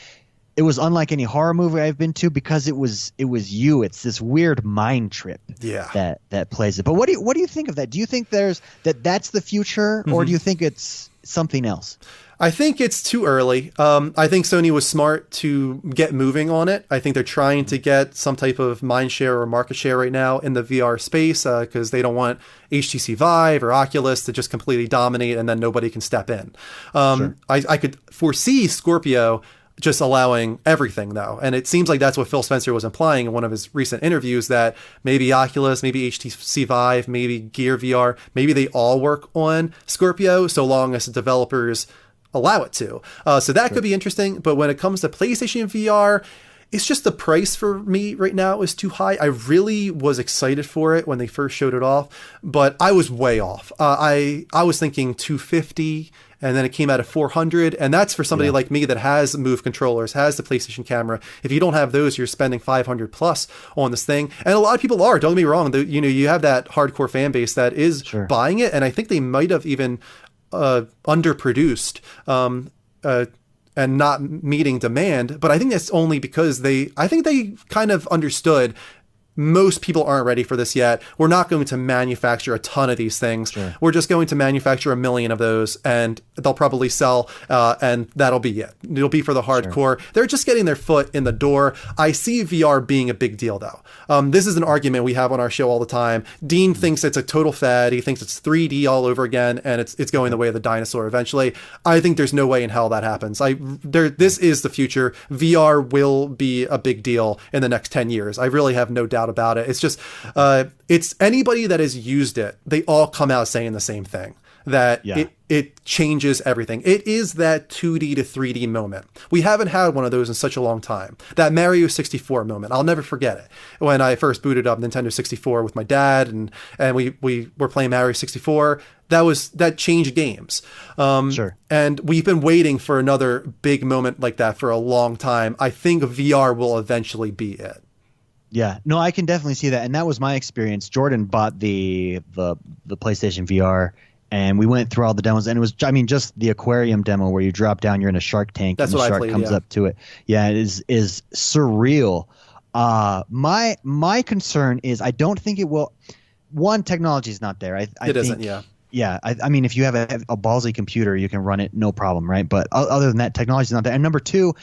any horror movie I've been to because it was you. It's this weird mind trip. That plays it. But what do you think of that? Do you think that's the future, or do you think it's something else? I think it's too early. I think Sony was smart to get moving on it. I think they're trying to get some type of mind share or market share right now in the VR space because they don't want HTC Vive or Oculus to just completely dominate and then nobody can step in. I could foresee Scorpio just allowing everything, though. And it seems like that's what Phil Spencer was implying in one of his recent interviews, that maybe Oculus, maybe HTC Vive, maybe Gear VR, maybe they all work on Scorpio so long as the developers allow it to. So that could be interesting. But when it comes to PlayStation VR, it's just the price for me right now is too high. I really was excited for it when they first showed it off, but I was way off. I was thinking $250, and then it came out at $400, and that's for somebody like me that has Move controllers, has the PlayStation camera. If you don't have those, you're spending $500 plus on this thing, and a lot of people are. Don't get me wrong. You have that hardcore fan base that is buying it, and I think they might have even underproduced and not meeting demand, but I think that's only because they kind of understood most people aren't ready for this yet. We're not going to manufacture a ton of these things. We're just going to manufacture 1 million of those, and they'll probably sell, and that'll be it. It'll be for the hardcore. They're just getting their foot in the door. I see VR being a big deal, though. This is an argument we have on our show all the time. Dean thinks it's a total fad. He thinks it's 3D all over again, and it's going the way of the dinosaur eventually. I think there's no way in hell that happens. This is the future. VR will be a big deal in the next 10 years. I really have no doubt about it. It's just it's anybody that has used it, they all come out saying the same thing, that it changes everything. It is that 2D to 3D moment. We haven't had one of those in such a long time. That Mario 64 moment, I'll never forget it. When I first booted up Nintendo 64 with my dad, and we were playing Mario 64, that changed games. And we've been waiting for another big moment like that for a long time. I think VR will eventually be it. Yeah, no, I can definitely see that, and that was my experience. Jordan bought the PlayStation VR, and we went through all the demos, and it was, just the aquarium demo where you drop down, you're in a shark tank, and the shark comes up to it. Yeah, it is surreal. My concern is I don't think it will. One, technology is not there. It isn't. Yeah. I mean, if you have a ballsy computer, you can run it, no problem, right? But other than that, technology is not there. And number two,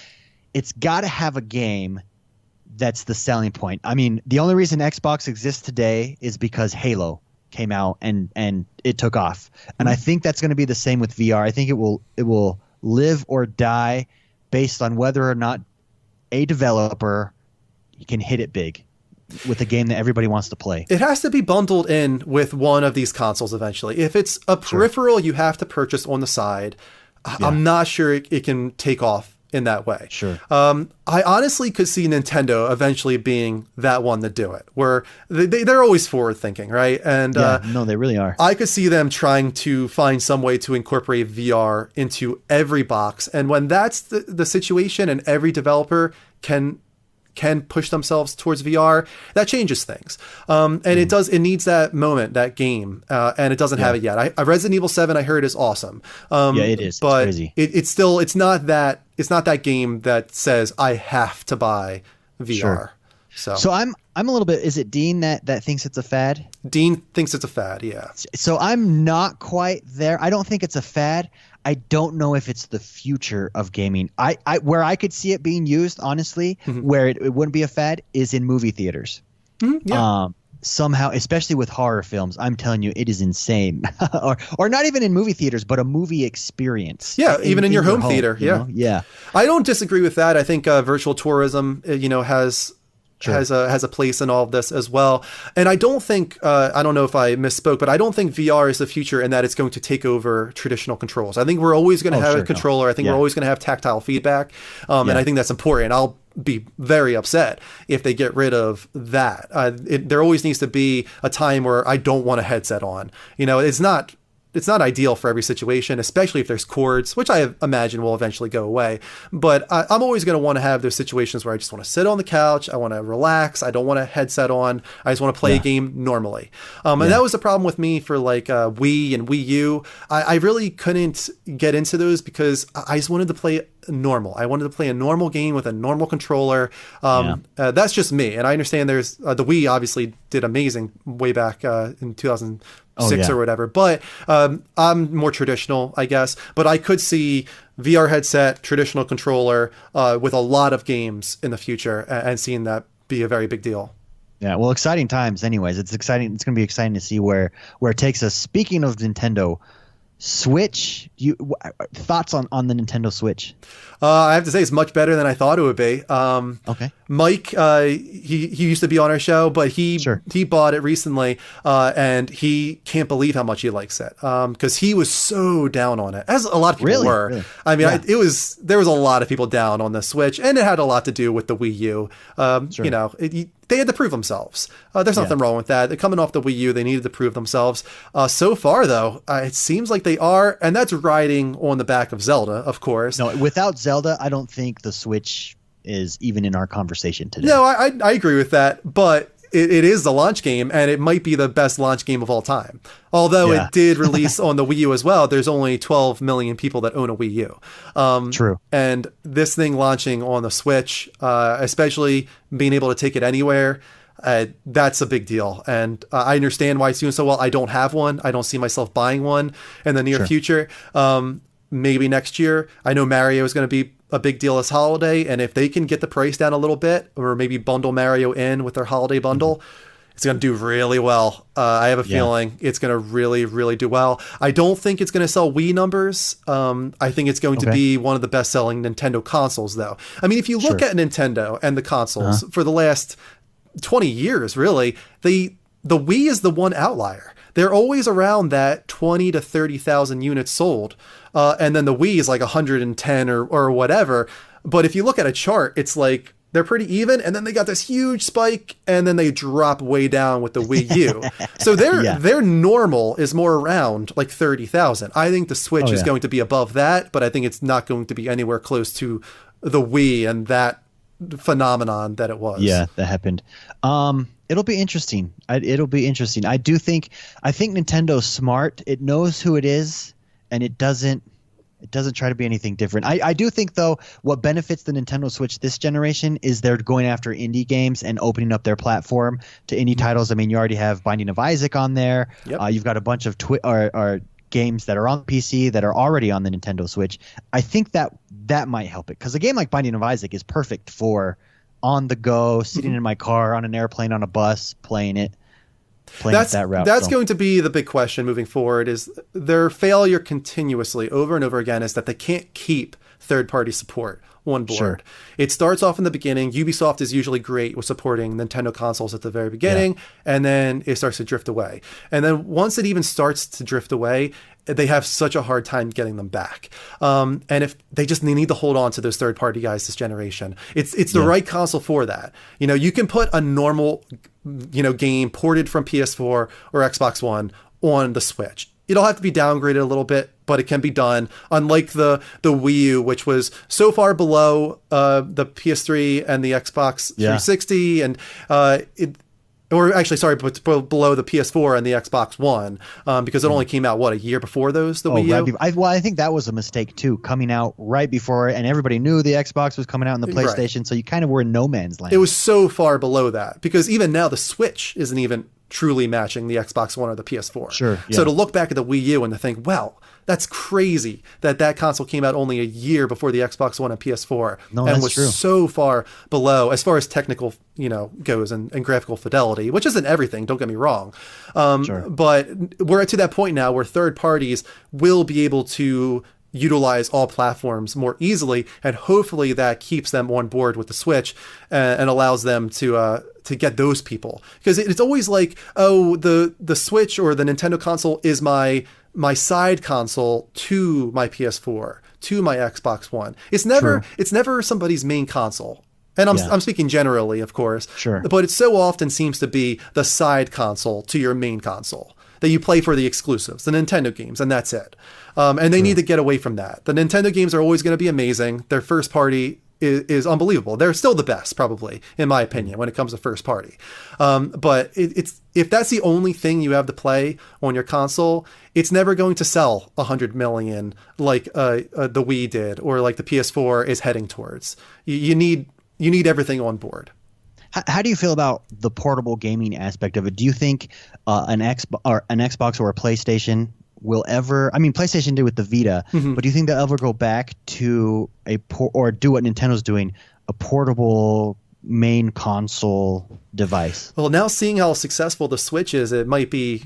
it's got to have a game that's the selling point. I mean, the only reason Xbox exists today is because Halo came out and it took off. And I think that's going to be the same with VR. I think it will live or die based on whether or not a developer you can hit it big with a game that everybody wants to play. It has to be bundled in with one of these consoles eventually. If it's a peripheral you have to purchase on the side, I'm not sure it can take off in that way. Sure. I honestly could see Nintendo eventually being that one to do it, where they're always forward thinking, right? And no, they really are. I could see them trying to find some way to incorporate VR into every box. And when that's the situation and every developer can push themselves towards VR, that changes things. And it needs that moment, that game, and it doesn't have it yet. Resident Evil 7, I heard, is awesome. It is. But it's crazy. It's not that game that says I have to buy VR. Sure. So I'm a little bit, is it Dean that thinks it's a fad? Dean thinks it's a fad, yeah. So I'm not quite there. I don't think it's a fad. I don't know if it's the future of gaming. Where I could see it being used, honestly, where it wouldn't be a fad, is in movie theaters. Yeah. Somehow, especially with horror films, I'm telling you, it is insane. or not even in movie theaters, but a movie experience. Yeah, even in your home theater. You know? I don't disagree with that. I think virtual tourism, has a place in all of this as well. And I don't think, I don't know if I misspoke, but I don't think VR is the future and that it's going to take over traditional controls. I think we're always going to have a controller. I think we're always going to have tactile feedback. And I think that's important. I'll be very upset if they get rid of that. There always needs to be a time where I don't want a headset on. It's not ideal for every situation, especially if there's cords, which I imagine will eventually go away. But I'm always going to want to have those situations where I just want to sit on the couch. I want to relax. I don't want a headset on. I just want to play a game normally. And that was the problem with me for like Wii and Wii U. I really couldn't get into those because I just wanted to play normal. I wanted to play a normal game with a normal controller. That's just me. And I understand there's the Wii obviously did amazing way back in 2006 or whatever. But I'm more traditional, I guess. But I could see VR headset, traditional controller with a lot of games in the future and seeing that be a very big deal. Yeah, well, exciting times anyways. It's exciting. It's going to be exciting to see where it takes us. Speaking of Nintendo, Switch, thoughts on the Nintendo Switch? I have to say it's much better than I thought it would be. Okay. Mike, he used to be on our show, but he bought it recently, and he can't believe how much he likes it. Because he was so down on it, as a lot of people were. Really? I mean, there was a lot of people down on the Switch, and it had a lot to do with the Wii U. They had to prove themselves. There's nothing wrong with that. They're coming off the Wii U. They needed to prove themselves. So far, though, it seems like they are, and that's riding on the back of Zelda, of course. No, without Zelda, I don't think the Switch is even in our conversation today. No, I agree with that, but it is the launch game, and it might be the best launch game of all time. Although it did release on the Wii U as well, there's only 12 million people that own a Wii U. True. And this thing launching on the Switch, especially being able to take it anywhere, that's a big deal. And I understand why it's doing so well. I don't have one. I don't see myself buying one in the near future. Maybe next year. I know Mario is going to be a big deal this holiday, and if they can get the price down a little bit, or maybe bundle Mario in with their holiday bundle, it's going to do really well. I have a feeling it's going to really, really do well. I don't think it's going to sell Wii numbers. I think it's going to be one of the best-selling Nintendo consoles, though. I mean, if you look at Nintendo and the consoles for the last 20 years, really, the Wii is the one outlier. They're always around that 20 to 30,000 units sold. And then the Wii is like 110 or whatever. But if you look at a chart, it's like they're pretty even. And then they got this huge spike and then they drop way down with the Wii U. So their normal is more around like 30,000. I think the Switch is going to be above that, but I think it's not going to be anywhere close to the Wii and that phenomenon that it was. Yeah, that happened. It'll be interesting. It'll be interesting. I think Nintendo's smart. It knows who it is, and it doesn't try to be anything different. I do think, though, what benefits the Nintendo Switch this generation is they're going after indie games and opening up their platform to indie titles. I mean, you already have Binding of Isaac on there. Yep. You've got a bunch of games that are on PC that are already on the Nintendo Switch. I think that might help it, because a game like Binding of Isaac is perfect for on the go, sitting in my car, on an airplane, on a bus, playing it that route. That's going to be the big question moving forward, is their failure continuously over and over again is that they can't keep third-party support on board. Sure. It starts off in the beginning. Ubisoft is usually great with supporting Nintendo consoles at the very beginning, and then it starts to drift away. And then once it even starts to drift away, they have such a hard time getting them back. And if they need to hold on to those third-party guys this generation. It's the right console for that. You know, you can put a normal, game ported from PS4 or Xbox One on the Switch. It'll have to be downgraded a little bit, but it can be done. Unlike the Wii U, which was so far below the PS3 and the Xbox 360, and below the PS4 and the Xbox One, because it only came out a year before the Wii U. I think that was a mistake too, coming out right before, and everybody knew the Xbox was coming out in the PlayStation, so you kind of were in no man's land. It was so far below that, because even now the Switch isn't even truly matching the Xbox One or the PS4. Sure. Yeah. So to look back at the Wii U and to think, well, that's crazy that console came out only a year before the Xbox One and PS4, and was so far below as far as technical, goes and graphical fidelity, which isn't everything. Don't get me wrong. But we're to that point now where third parties will be able to utilize all platforms more easily, and hopefully that keeps them on board with the Switch and allows them to get those people, because it's always like, oh, the Switch or the Nintendo console is my side console to my PS4, to my Xbox One. It's never somebody's main console. And I'm speaking generally, of course. Sure. But it so often seems to be the side console to your main console that you play for the exclusives, the Nintendo games, and that's it. And they need to get away from that. The Nintendo games are always going to be amazing. Their first party is unbelievable. They're still the best, probably, in my opinion, when it comes to first party. But if that's the only thing you have to play on your console, it's never going to sell 100 million like the Wii did, or like the PS4 is heading towards. You need everything on board. How do you feel about the portable gaming aspect of it? Do you think an Xbox or a PlayStation will ever? I mean, PlayStation did with the Vita, but do you think they'll ever go back to or do what Nintendo's doing, a portable main console device? Well, now seeing how successful the Switch is, it might be,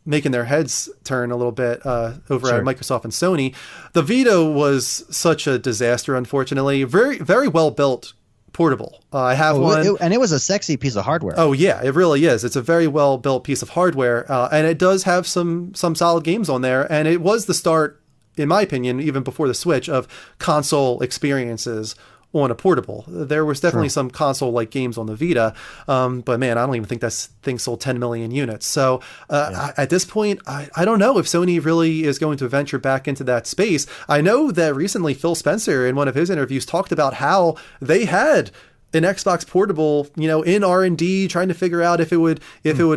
making their heads turn a little bit over at Microsoft and Sony. The Vita was such a disaster, unfortunately. Very, very well built portable. I have one. And it was a sexy piece of hardware. Oh, yeah, it really is. It's a very well built piece of hardware. And it does have some solid games on there. And it was the start, in my opinion, even before the Switch, of console experiences on a portable. There was definitely some console-like games on the Vita, but man, I don't even think that thing sold 10 million units. So at this point, I don't know if Sony really is going to venture back into that space. I know that recently Phil Spencer, in one of his interviews, talked about how they had an Xbox portable, in R&D, trying to figure out if it would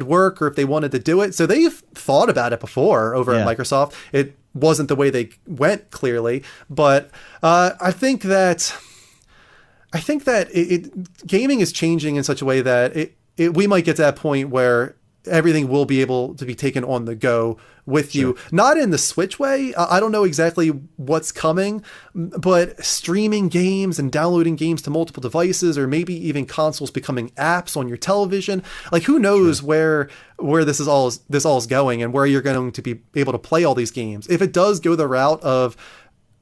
work, or if they wanted to do it. So they've thought about it before over at Microsoft. It wasn't the way they went, clearly, but I think that gaming is changing in such a way that we might get to that point where everything will be able to be taken on the go with you. Not in the Switch way. I don't know exactly what's coming, but streaming games and downloading games to multiple devices, or maybe even consoles becoming apps on your television. Like, who knows where this all is going, and where you're going to be able to play all these games. If it does go the route of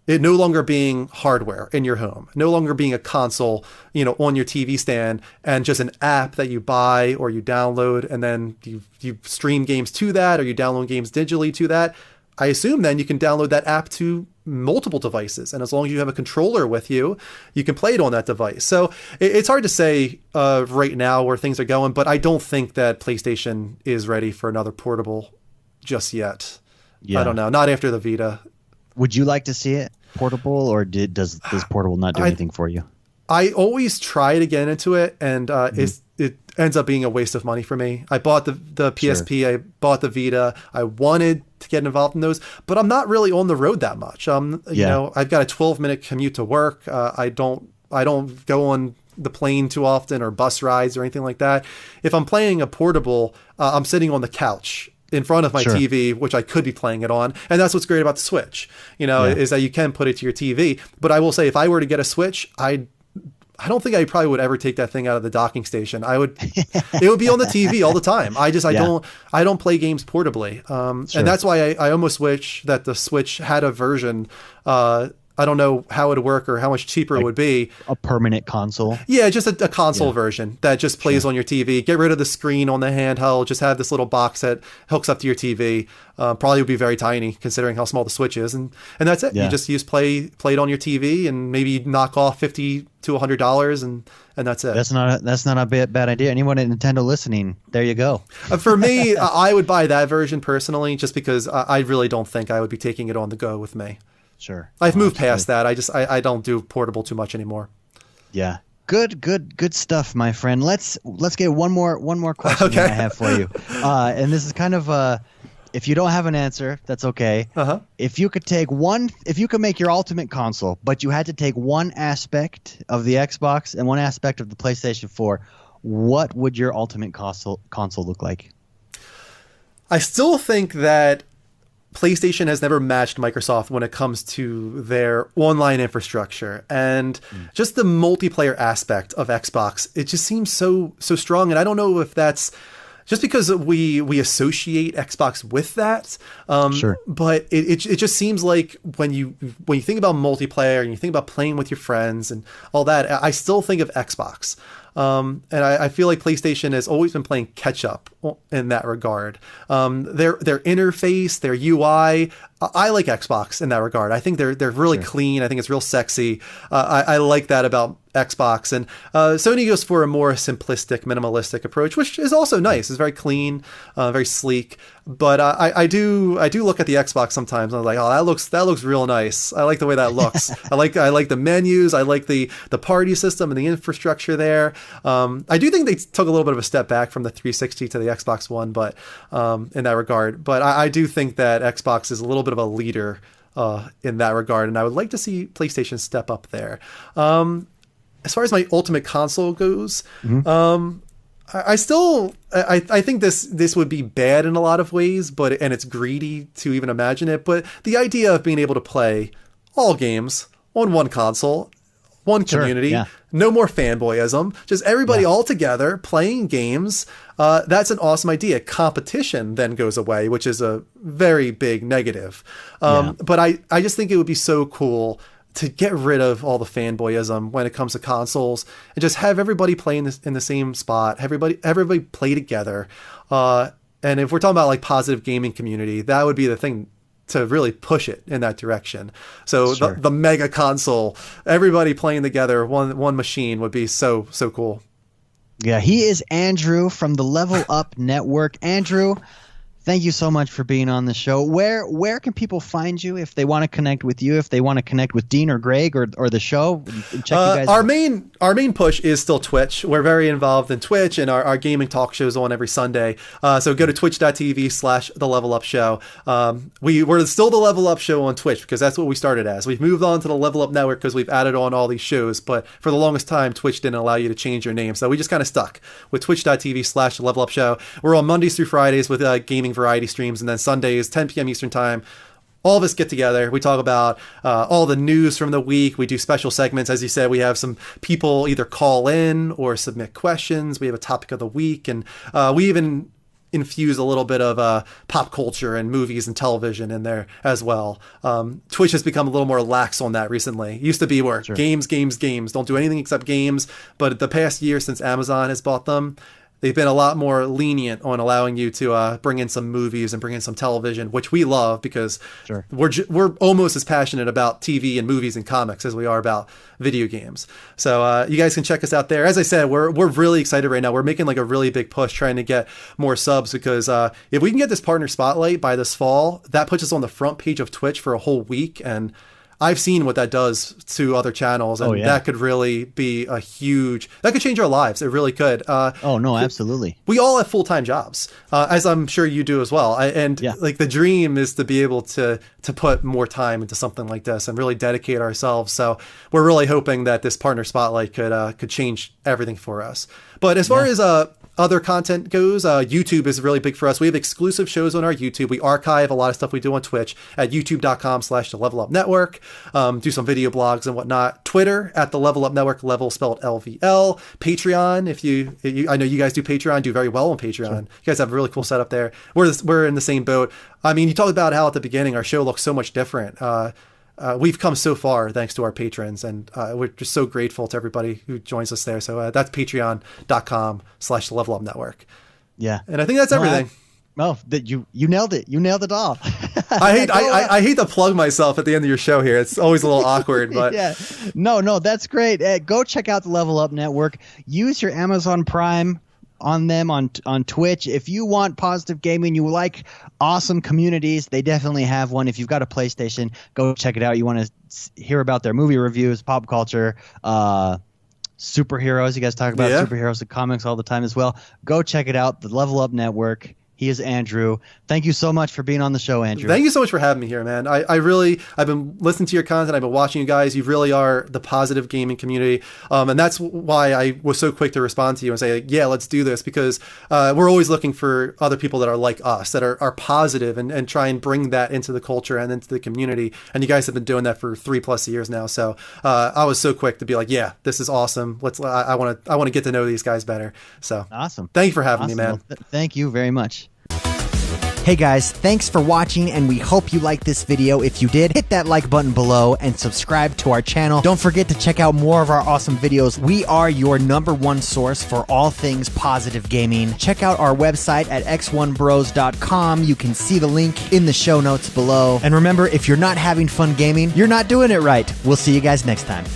it no longer being hardware in your home, no longer being a console, on your TV stand, and just an app that you buy or you download, and then you stream games to that, or you download games digitally to that. I assume then you can download that app to multiple devices, and as long as you have a controller with you, you can play it on that device. So it's hard to say right now where things are going, but I don't think that PlayStation is ready for another portable just yet. I don't know. Not after the Vita. Would you like to see it portable, or does this portable not do anything for you? I always try to get into it, and it ends up being a waste of money for me. I bought the PSP, I bought the Vita. I wanted to get involved in those, but I'm not really on the road that much. You know, I've got a 12-minute commute to work. I don't go on the plane too often, or bus rides or anything like that. If I'm playing a portable, I'm sitting on the couch in front of my TV, which I could be playing it on. And that's what's great about the Switch, is that you can put it to your TV. But I will say, if I were to get a Switch, I don't think I probably would ever take that thing out of the docking station. It would be on the TV all the time. I don't play games portably. And that's why I almost wish that the Switch had a version, I don't know how it would work or how much cheaper it would be. A permanent console. Yeah, just a console version that just plays on your TV. Get rid of the screen on the handheld. Just have this little box that hooks up to your TV. Probably would be very tiny considering how small the Switch is, and that's it. You just play it on your TV and maybe knock off $50 to $100, and that's it. That's not a bad idea. Anyone at Nintendo listening, there you go. For me, I would buy that version personally, just because I really don't think I would be taking it on the go with me. Sure. I've moved past that. I don't do portable too much anymore. Yeah. Good stuff, my friend. Let's get one more question that I have for you. And this is kind of if you don't have an answer, that's okay. If you could make your ultimate console, but you had to take one aspect of the Xbox and one aspect of the PlayStation 4, what would your ultimate console look like? I still think that PlayStation has never matched Microsoft when it comes to their online infrastructure, and just the multiplayer aspect of Xbox. It just seems so strong, and I don't know if that's just because we associate Xbox with that. Sure. But it just seems like when you think about multiplayer and you think about playing with your friends and all that, I still think of Xbox. And I feel like PlayStation has always been playing catch up in that regard. Their interface, their UI, I like Xbox in that regard. I think they're really clean. I think it's real sexy. I like that about Xbox. And Sony goes for a more simplistic, minimalistic approach, which is also nice. It's very clean, very sleek. But I do look at the Xbox sometimes and I'm like, oh, that looks real nice. I like the way that looks. I like the menus. I like the party system and the infrastructure there. I do think they took a little bit of a step back from the 360 to the Xbox One, but in that regard. But I do think that Xbox is a little bit of a leader in that regard, and I would like to see PlayStation step up there. As far as my ultimate console goes, I think this would be bad in a lot of ways, and it's greedy to even imagine it. But the idea of being able to play all games on one console, one community, no more fanboyism, just everybody all together playing games. That's an awesome idea. Competition then goes away, which is a very big negative. But I just think it would be so cool to get rid of all the fanboyism when it comes to consoles and just have everybody play in the same spot, everybody play together. And if we're talking about like positive gaming community, that would be the thing to really push it in that direction. So the mega console, everybody playing together, one machine would be so cool. Yeah, he is Andrew from the Level Up Network. Andrew, thank you so much for being on the show. Where can people find you if they want to connect with you, if they want to connect with Dean or Greg or the show? Check you guys our main push is still Twitch. We're very involved in Twitch, and our gaming talk shows on every Sunday. So go to twitch.tv/The Level Up Show. We're still The Level Up Show on Twitch because that's what we started as. We've moved on to the Level Up Network because we've added on all these shows, but for the longest time, Twitch didn't allow you to change your name. So we just kind of stuck with twitch.tv/The Level Up Show. We're on Mondays through Fridays with gaming variety streams, and then Sundays 10 p.m. Eastern time, all of us get together. We talk about all the news from the week. We do special segments. As you said, we have some people either call in or submit questions. We have a topic of the week, and we even infuse a little bit of pop culture and movies and television in there as well. Twitch has become a little more lax on that recently. It used to be where games, don't do anything except games, but the past year since Amazon has bought them, they've been a lot more lenient on allowing you to bring in some movies and bring in some television, which we love because we're almost as passionate about TV and movies and comics as we are about video games. So you guys can check us out there. As I said, we're really excited right now. We're making like a really big push trying to get more subs because if we can get this partner spotlight by this fall, that puts us on the front page of Twitch for a whole week. And I've seen what that does to other channels, and that could really be that could change our lives. It really could. Absolutely. We all have full-time jobs, as I'm sure you do as well. Like the dream is to be able to put more time into something like this and really dedicate ourselves. So we're really hoping that this partner spotlight could change everything for us. But as far as other content goes, YouTube is really big for us. We have exclusive shows on our YouTube. We archive a lot of stuff we do on Twitch at youtube.com/The Level Up Network. Do some video blogs and whatnot. Twitter at The Level Up Network, level spelled LVL. Patreon, I know you guys do Patreon, do very well on Patreon. You guys have a really cool setup there. We're in the same boat. I mean, you talked about how at the beginning our show looks so much different. we've come so far thanks to our patrons, and we're just so grateful to everybody who joins us there. So that's patreon.com/levelupnetwork. Yeah. And I think that's everything. That you nailed it. You nailed it all. I hate to plug myself at the end of your show here. It's always a little awkward, but yeah, no, that's great. Go check out the Level Up Network. Use your Amazon Prime on them on Twitch. If you want positive gaming, you like awesome communities, they definitely have one. If you've got a PlayStation, go check it out. You want to hear about their movie reviews, pop culture, superheroes. You guys talk about superheroes and comics all the time as well. Go check it out. The Level Up Network. He is Andrew. Thank you so much for being on the show, Andrew. Thank you so much for having me here, man. I've been listening to your content. I've been watching you guys. You really are the positive gaming community. And that's why I was so quick to respond to you and say, yeah, let's do this, because we're always looking for other people that are like us, that are positive and try and bring that into the culture and into the community. And you guys have been doing that for 3+ years now. So I was so quick to be like, yeah, this is awesome. I want to get to know these guys better. So awesome. Thank you for having me, man. Well, thank you very much. Hey guys, thanks for watching, and we hope you liked this video. If you did, hit that like button below and subscribe to our channel. Don't forget to check out more of our awesome videos. We are your #1 source for all things positive gaming. Check out our website at XoneBros.com. You can see the link in the show notes below. And remember, if you're not having fun gaming, you're not doing it right. We'll see you guys next time.